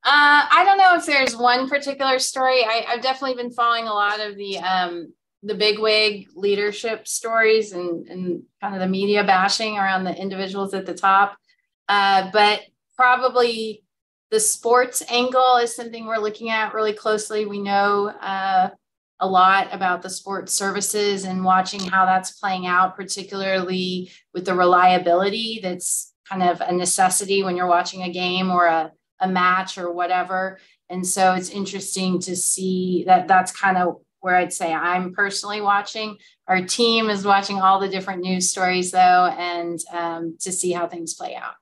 I don't know if there's one particular story. I've definitely been following a lot of the bigwig leadership stories and kind of the media bashing around the individuals at the top. But probably the sports angle is something we're looking at really closely. We know a lot about the sports services and watching how that's playing out, particularly with the reliability that's kind of a necessity when you're watching a game or a match or whatever. And so it's interesting to see that's kind of where I'd say I'm personally watching. Our team is watching all the different news stories though, and to see how things play out.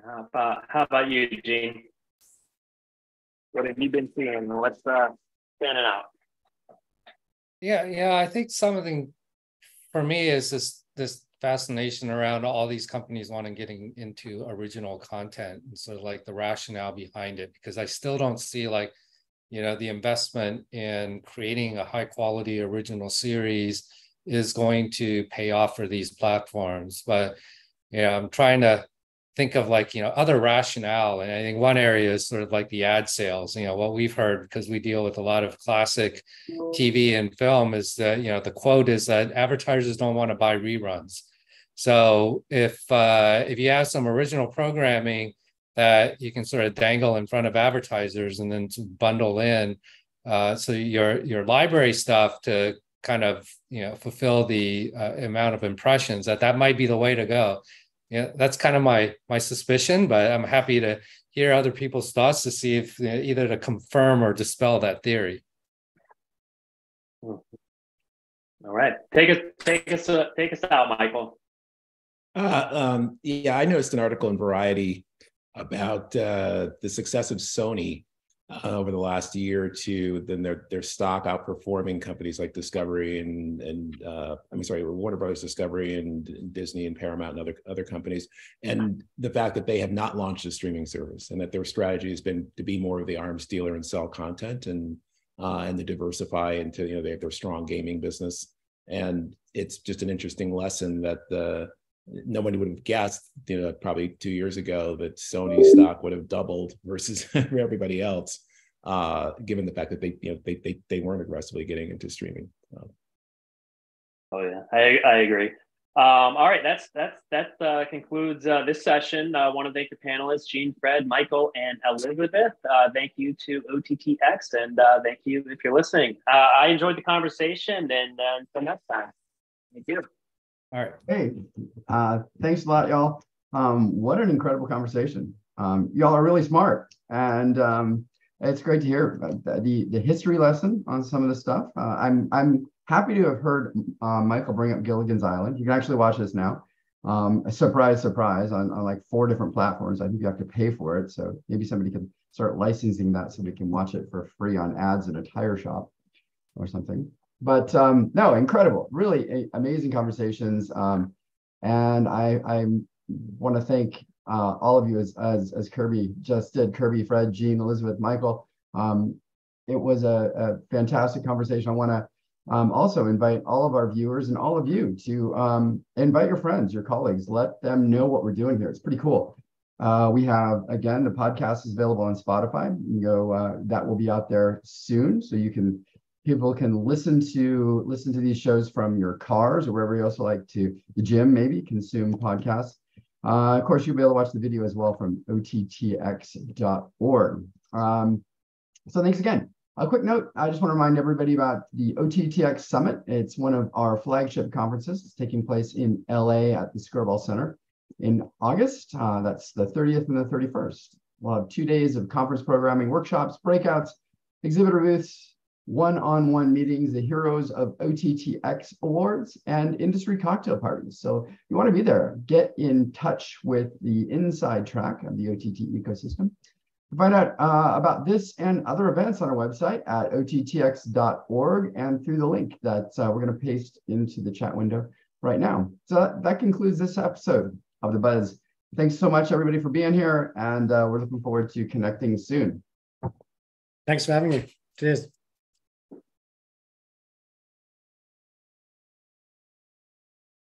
How about you, Gene? What have you been seeing? What's standing out? Yeah. I think something for me is this fascination around all these companies wanting getting into original content, and sort of like the rationale behind it, because I still don't see like, the investment in creating a high quality original series is going to pay off for these platforms. But I'm trying to think of like, other rationale. And I think one area is sort of like the ad sales. What we've heard, because we deal with a lot of classic TV and film, is that, the quote is that advertisers don't want to buy reruns. So if you have some original programming that you can sort of dangle in front of advertisers and then to bundle in, so your library stuff to kind of, fulfill the amount of impressions, that might be the way to go. That's kind of my suspicion, but I'm happy to hear other people's thoughts to see if either to confirm or dispel that theory. All right, take us out, Michael. Yeah, I noticed an article in Variety about the success of Sony over the last year or two. Then their stock outperforming companies like Discovery and Warner Brothers Discovery and Disney and Paramount and other companies. And the fact that they have not launched a streaming service, and that their strategy has been to be more of the arms dealer and sell content and to diversify into their strong gaming business. And it's just an interesting lesson that nobody would have guessed, probably 2 years ago, that Sony's stock would have doubled versus everybody else, given the fact that they weren't aggressively getting into streaming. Oh yeah, I agree. All right, that concludes this session. I want to thank the panelists, Gene, Fred, Michael, and Elizabeth. Thank you to OTT.X, and thank you if you're listening. I enjoyed the conversation, and until next time, thank you. All right. Hey, thanks a lot, y'all. What an incredible conversation. Y'all are really smart, and it's great to hear the history lesson on some of the stuff. I'm happy to have heard Michael bring up Gilligan's Island. You can actually watch this now. Surprise, on like 4 different platforms. I think you have to pay for it, so maybe somebody can start licensing that so we can watch it for free on ads in a tire shop or something. But no, incredible, really amazing conversations. And I want to thank all of you as Kirby just did, Kirby, Fred, Gene, Elizabeth, Michael. It was a fantastic conversation. I want to also invite all of our viewers and all of you to invite your friends, your colleagues, let them know what we're doing here. It's pretty cool. We have, again, the podcast is available on Spotify. You can go, that will be out there soon. So people can listen to these shows from your cars or wherever you also like to, the gym, maybe consume podcasts. Of course, you'll be able to watch the video as well from OTT.X.org. So thanks again. A quick note, I just want to remind everybody about the OTT.X Summit. It's one of our flagship conferences. It's taking place in LA at the Skirball Center in August. That's the 30th and the 31st. We'll have 2 days of conference programming, workshops, breakouts, exhibitor booths, one-on-one meetings, the Heroes of OTT.X Awards, and industry cocktail parties. So if you want to be there, get in touch with the inside track of the OTT ecosystem. To find out about this and other events on our website at OTTX.org and through the link that we're going to paste into the chat window right now. So that concludes this episode of The Buzz. Thanks so much, everybody, for being here, and we're looking forward to connecting soon. Thanks for having me. Cheers.